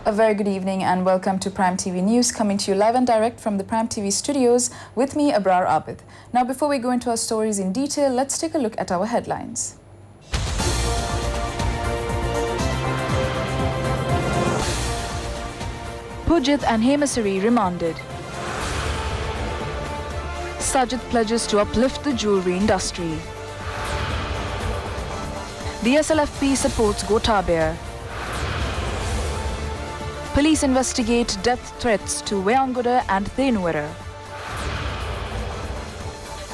A very good evening and welcome to Prime TV News, coming to you live and direct from the Prime TV studios with me, Abrar Abid. Now, before we go into our stories in detail, let's take a look at our headlines. Pujit and Hemasari remanded. Sajid pledges to uplift the jewellery industry. The SLFP supports Gotabaya. Police investigate death threats to Wayangoda and Thenuara.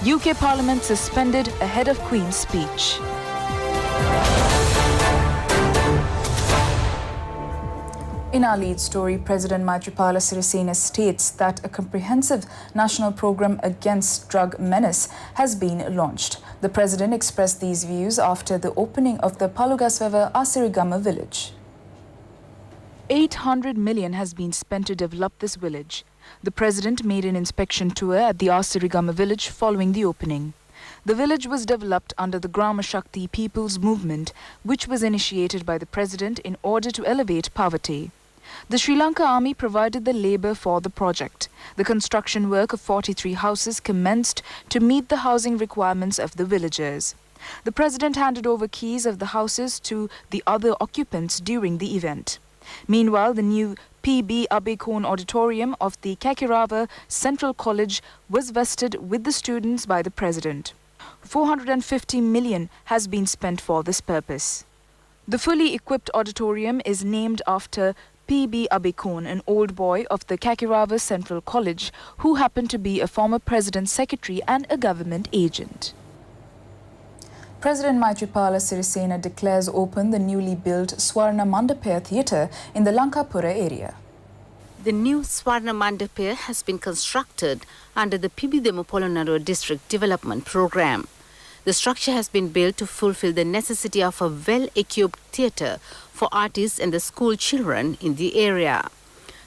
UK Parliament suspended ahead of Queen's speech. In our lead story, President Maithripala Sirisena states that a comprehensive national program against drug menace has been launched. The president expressed these views after the opening of the Palugasweva Asirigama village. 800 million has been spent to develop this village. The president made an inspection tour at the Asirigama village following the opening. The village was developed under the Grama Shakti People's Movement, which was initiated by the president in order to elevate poverty. The Sri Lanka Army provided the labour for the project. The construction work of 43 houses commenced to meet the housing requirements of the villagers. The president handed over keys of the houses to the other occupants during the event. Meanwhile, the new P.B. Abekon Auditorium of the Kakirava Central College was vested with the students by the president. 450 million has been spent for this purpose. The fully equipped auditorium is named after P.B. Abekon, an old boy of the Kakirava Central College, who happened to be a former president's secretary and a government agent. President Maithripala Sirisena declares open the newly built Swarna Mandapaya Theatre in the Lankapura area. The new Swarna Mandapaya has been constructed under the Pibidemopolonaro District Development Program. The structure has been built to fulfill the necessity of a well-equipped theatre for artists and the school children in the area.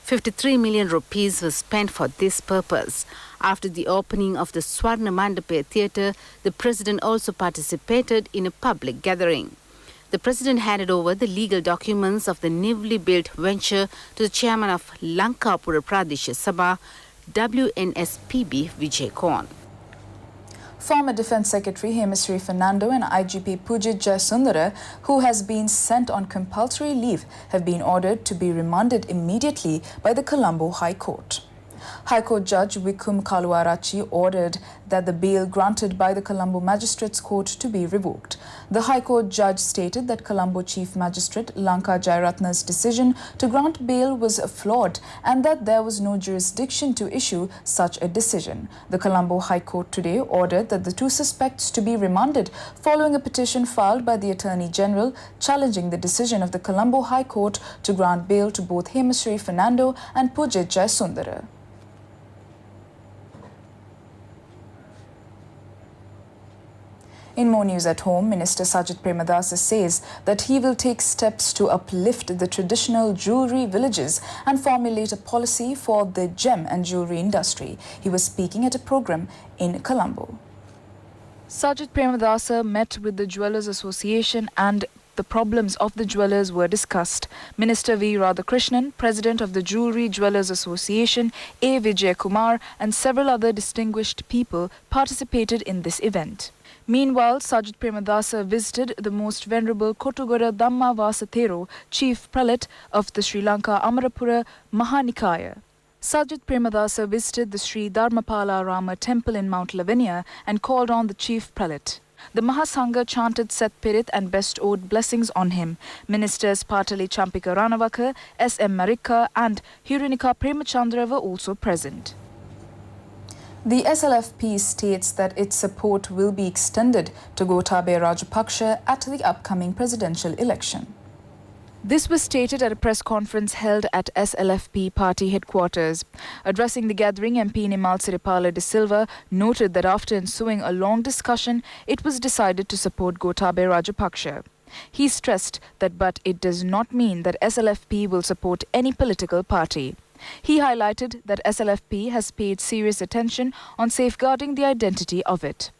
53 million rupees was spent for this purpose. After the opening of the Swarna Mandapaya Theatre, the president also participated in a public gathering. The president handed over the legal documents of the newly built venture to the chairman of Lankapura Pradesha Sabha, WNSPB Vijay Kaur. Former Defence Secretary Hemasari Fernando and IGP Pujit Jayasundara, who has been sent on compulsory leave, have been ordered to be remanded immediately by the Colombo High Court. High Court Judge Vikum Kaluarachi ordered that the bail granted by the Colombo Magistrates Court to be revoked. The High Court judge stated that Colombo Chief Magistrate Lanka Jayaratna's decision to grant bail was flawed and that there was no jurisdiction to issue such a decision. The Colombo High Court today ordered that the two suspects to be remanded following a petition filed by the Attorney General challenging the decision of the Colombo High Court to grant bail to both Hemasari Fernando and Pujit Jayasundara. In more news at home, Minister Sajid Premadasa says that he will take steps to uplift the traditional jewellery villages and formulate a policy for the gem and jewellery industry. He was speaking at a program in Colombo. Sajid Premadasa met with the Jewellers Association and the problems of the jewellers were discussed. Minister V. Radhakrishnan, President of the Jewellery Jewellers Association, A. Vijay Kumar and several other distinguished people participated in this event. Meanwhile, Sajid Premadasa visited the Most Venerable Kotugara Dhamma Vasathero, Chief Prelate of the Sri Lanka Amarapura Mahanikaya. Sajid Premadasa visited the Sri Dharmapala Rama Temple in Mount Lavinia and called on the Chief Prelate. The Mahasangha chanted Set Pirit and bestowed blessings on him. Ministers Patali Champika Ranavaka, S.M. Marika and Hirinika Premachandra were also present. The SLFP states that its support will be extended to Gotabaya Rajapaksa at the upcoming presidential election. This was stated at a press conference held at SLFP party headquarters. Addressing the gathering, MP Nimal Siripala de Silva noted that after ensuing a long discussion, it was decided to support Gotabaya Rajapaksa. He stressed that but it does not mean that SLFP will support any political party. He highlighted that SLFP has paid serious attention on safeguarding the identity of it.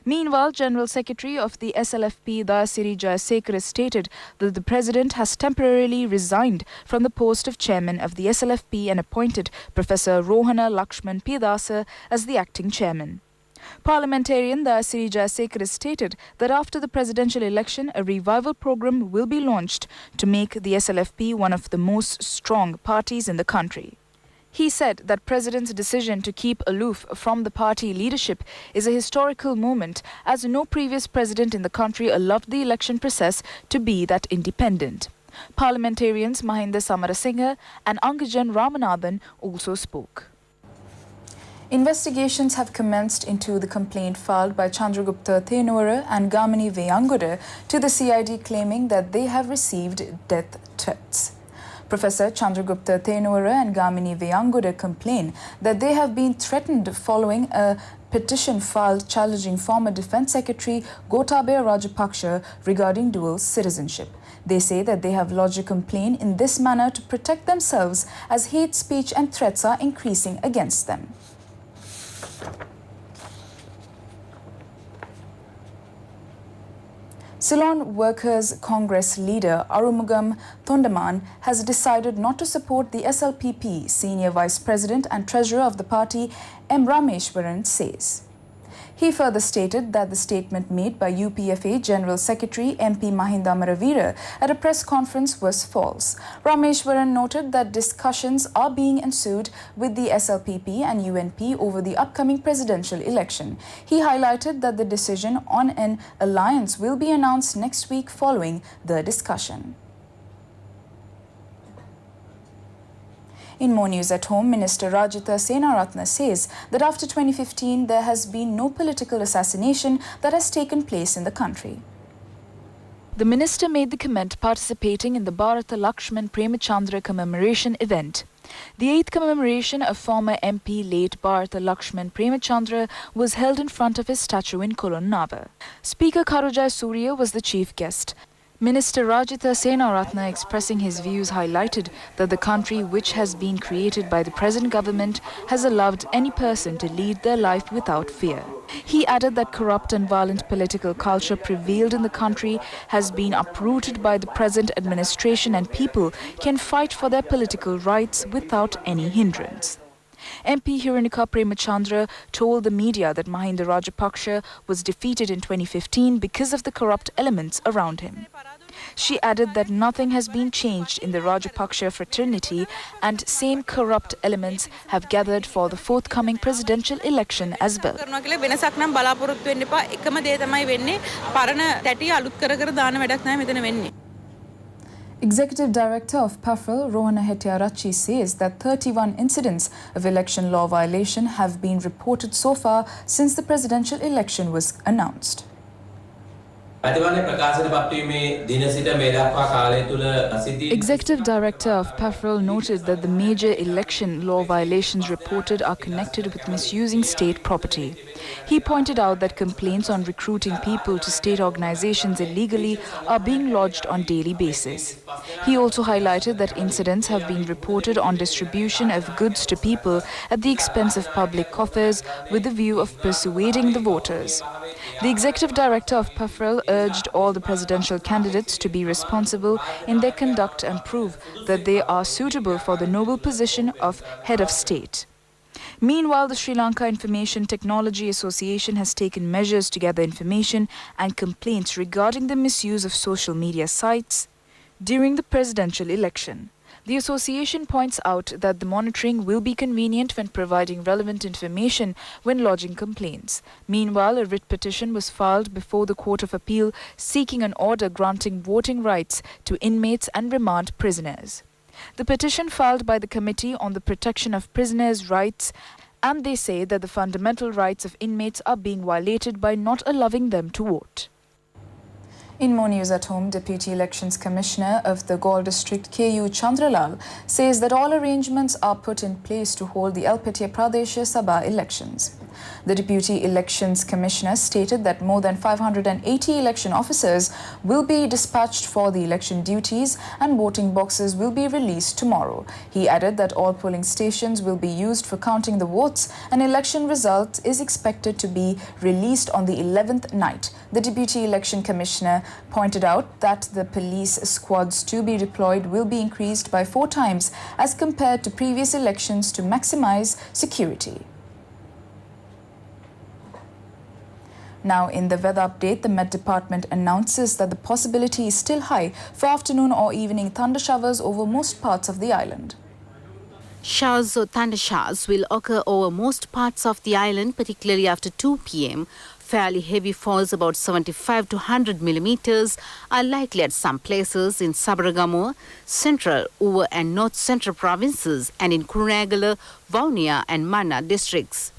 Meanwhile, General Secretary of the SLFP, Dayasiri Jayasekara, stated that the President has temporarily resigned from the post of Chairman of the SLFP and appointed Professor Rohana Lakshman Piyadasa as the acting Chairman. Parliamentarian Dayasiri Jayasekara stated that after the presidential election, a revival program will be launched to make the SLFP one of the most strong parties in the country. He said that President's decision to keep aloof from the party leadership is a historical moment, as no previous president in the country allowed the election process to be that independent. Parliamentarians Mahinda Samarasinghe and Angajan Ramanathan also spoke. Investigations have commenced into the complaint filed by Chandragupta Tenora and Gamini Veyanguda to the CID, claiming that they have received death threats. Professor Chandragupta Tenora and Gamini Veyanguda complain that they have been threatened following a petition filed challenging former Defence Secretary Gotabaya Rajapaksa regarding dual citizenship. They say that they have lodged a complaint in this manner to protect themselves, as hate speech and threats are increasing against them. Ceylon Workers' Congress leader Arumugam Thondaman has decided not to support the SLPP. Senior Vice President and Treasurer of the party, M. Rameshwaran, says. He further stated that the statement made by UPFA General Secretary MP Mahinda Amaravira at a press conference was false. Rameshwaran noted that discussions are being ensued with the SLPP and UNP over the upcoming presidential election. He highlighted that the decision on an alliance will be announced next week following the discussion. In more news at home, Minister Rajitha Senaratne says that after 2015, there has been no political assassination that has taken place in the country. The minister made the comment participating in the Bharata Lakshman Premachandra commemoration event. The 8th commemoration of former MP late Bharata Lakshman Premachandra was held in front of his statue in Kolonnava. Speaker Kharujai Surya was the chief guest. Minister Rajitha Senaratne, expressing his views, highlighted that the country, which has been created by the present government, has allowed any person to lead their life without fear. He added that corrupt and violent political culture prevailed in the country has been uprooted by the present administration, and people can fight for their political rights without any hindrance. MP Hirenika Premachandra told the media that Mahinda Rajapaksa was defeated in 2015 because of the corrupt elements around him. She added that nothing has been changed in the Rajapaksa fraternity and same corrupt elements have gathered for the forthcoming presidential election as well. Executive Director of PAFL, Rohana Hettiarachchi, says that 31 incidents of election law violation have been reported so far since the presidential election was announced. Executive Director of PAFL noted that the major election law violations reported are connected with misusing state property. He pointed out that complaints on recruiting people to state organizations illegally are being lodged on daily basis. He also highlighted that incidents have been reported on distribution of goods to people at the expense of public coffers with the view of persuading the voters. The Executive Director of PAFL urged all the presidential candidates to be responsible in their conduct and prove that they are suitable for the noble position of head of state. Meanwhile, the Sri Lanka Information Technology Association has taken measures to gather information and complaints regarding the misuse of social media sites during the presidential election. The association points out that the monitoring will be convenient when providing relevant information when lodging complaints. Meanwhile, a writ petition was filed before the Court of Appeal seeking an order granting voting rights to inmates and remand prisoners. The petition filed by the Committee on the Protection of Prisoners' Rights, and they say that the fundamental rights of inmates are being violated by not allowing them to vote. In more news at home, Deputy Elections Commissioner of the Galle District, K.U. Chandralal, says that all arrangements are put in place to hold the Alpetia Pradesh Sabha elections. The Deputy Elections Commissioner stated that more than 580 election officers will be dispatched for the election duties and voting boxes will be released tomorrow. He added that all polling stations will be used for counting the votes and election result is expected to be released on the 11th night. The Deputy Election Commissioner pointed out that the police squads to be deployed will be increased by 4 times as compared to previous elections to maximize security. Now in the weather update, the Met Department announces that the possibility is still high for afternoon or evening thunder showers over most parts of the island. Showers or thunder showers will occur over most parts of the island, particularly after 2 p.m. Fairly heavy falls, about 75 to 100 millimeters, are likely at some places in Sabaragamuwa, Central, Uva and North Central provinces and in Kurunegala, Vaunia and Manna districts.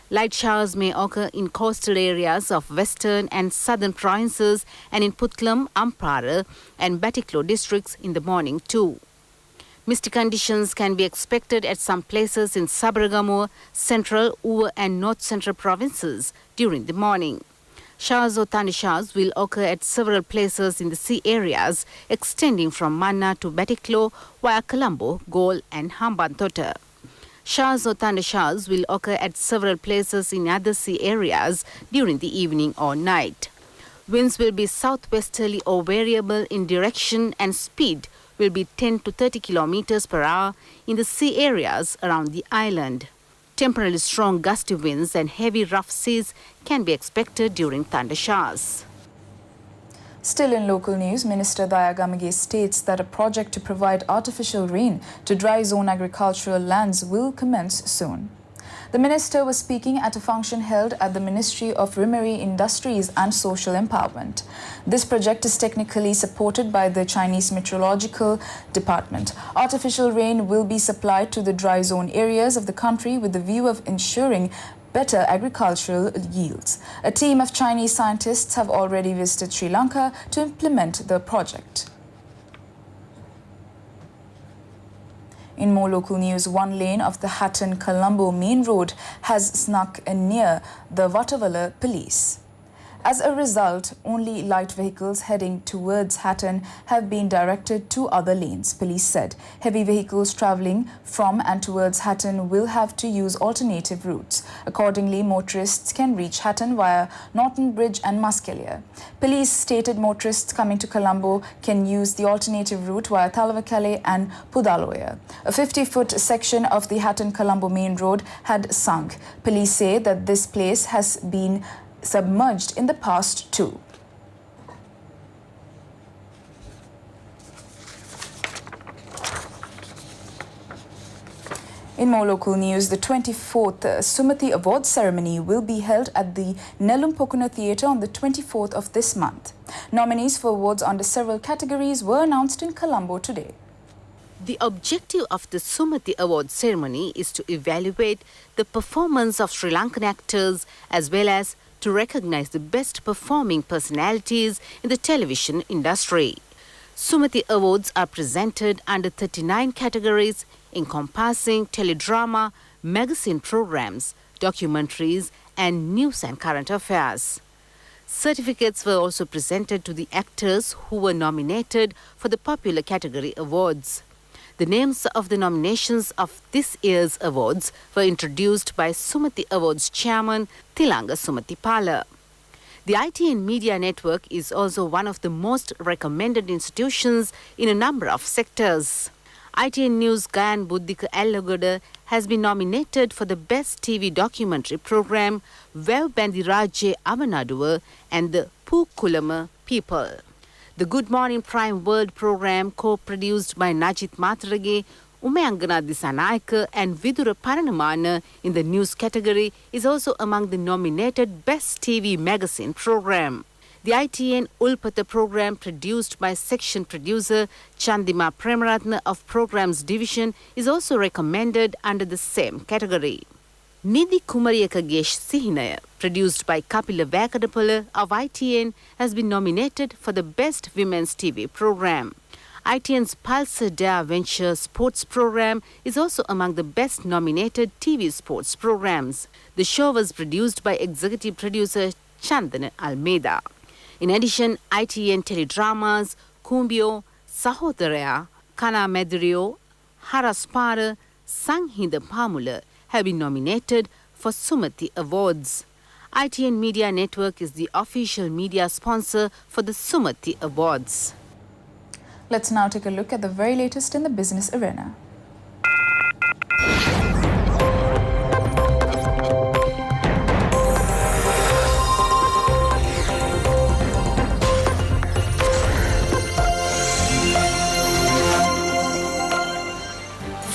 Light showers may occur in coastal areas of western and southern provinces and in Putlam, Ampara and Batiklo districts in the morning too. Misty conditions can be expected at some places in Sabaragamuwa, Central, Uva and North Central provinces during the morning. Showers or thunder showers will occur at several places in the sea areas extending from Manna to Batiklo via Colombo, Gol and Hambantota. Showers or thunder showers will occur at several places in other sea areas during the evening or night. Winds will be southwesterly or variable in direction and speed will be 10 to 30 kilometers per hour in the sea areas around the island. Temporarily strong gusty winds and heavy rough seas can be expected during thunder showers. Still in local news, Minister Daya Gamage states that a project to provide artificial rain to dry zone agricultural lands will commence soon. The minister was speaking at a function held at the Ministry of Rimmery Industries and Social Empowerment. This project is technically supported by the Chinese Meteorological Department. Artificial rain will be supplied to the dry zone areas of the country with the view of ensuring better agricultural yields. A team of Chinese scientists have already visited Sri Lanka to implement the project. In more local news, one lane of the Hatton-Colombo main road has snuck near the Vatavalla police. As a result, only light vehicles heading towards Hatton have been directed to other lanes, police said. Heavy vehicles travelling from and towards Hatton will have to use alternative routes. Accordingly, motorists can reach Hatton via Norton Bridge and Muskelia. Police stated motorists coming to Colombo can use the alternative route via Thalavakale and Pudaloya. A 50-foot section of the Hatton-Colombo main road had sunk. Police say that this place has been submerged in the past too. In more local news, the 24th Sumati Awards ceremony will be held at the Nelumpokuna Theatre on the 24th of this month. Nominees for awards under several categories were announced in Colombo today. The objective of the Sumati Award ceremony is to evaluate the performance of Sri Lankan actors as well as to recognize the best performing personalities in the television industry. Sumati Awards are presented under 39 categories encompassing teledrama, magazine programs, documentaries and news and current affairs. Certificates were also presented to the actors who were nominated for the popular category awards. The names of the nominations of this year's awards were introduced by Sumati Awards chairman Tilanga Sumatipala. The IT and Media Network is also one of the most recommended institutions in a number of sectors. ITN News Gayan Buddhika Allagoda has been nominated for the Best TV Documentary Program, Vev Bandi Rajye Avanaduwa and the Pookulama People. The Good Morning Prime World program, co-produced by Najit Matrage, Umayangana Disanayaka and Vidura Paranamana in the news category, is also among the nominated Best TV Magazine program. The ITN Ulpata program, produced by section producer Chandima Premaratna of Programs Division, is also recommended under the same category. Nidhi Kumariyakagesh Sihinaya, produced by Kapila Vakadapala of ITN, has been nominated for the Best Women's TV program. ITN's Pulsar Dare Venture sports program is also among the best nominated TV sports programs. The show was produced by executive producer Chandan Almeida. In addition, ITN teledramas Kumbio, Sahodaraya, Kana Medrio, Haraspara, Sanghinda Pamula have been nominated for Sumati Awards. ITN Media Network is the official media sponsor for the Sumati Awards. Let's now take a look at the very latest in the business arena.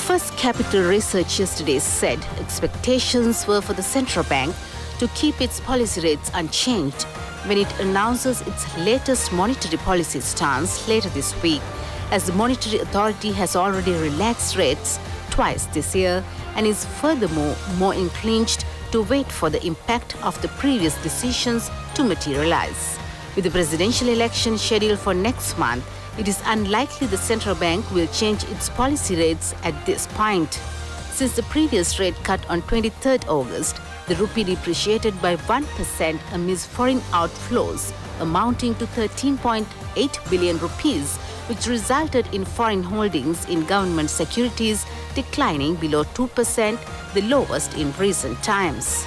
First Capital Research yesterday said expectations were for the central bank to keep its policy rates unchanged when it announces its latest monetary policy stance later this week, as the Monetary Authority has already relaxed rates twice this year and is furthermore more inclined to wait for the impact of the previous decisions to materialize. With the presidential election scheduled for next month, it is unlikely the central bank will change its policy rates at this point. Since the previous rate cut on 23rd August, the rupee depreciated by 1% amidst foreign outflows amounting to 13.8 billion rupees, which resulted in foreign holdings in government securities declining below 2%, the lowest in recent times.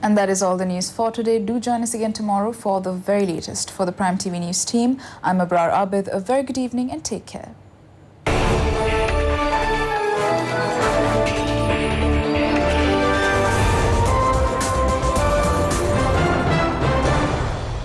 And that is all the news for today. Do join us again tomorrow for the very latest. For the Prime TV News team, I'm Abrar Abid. A very good evening and take care.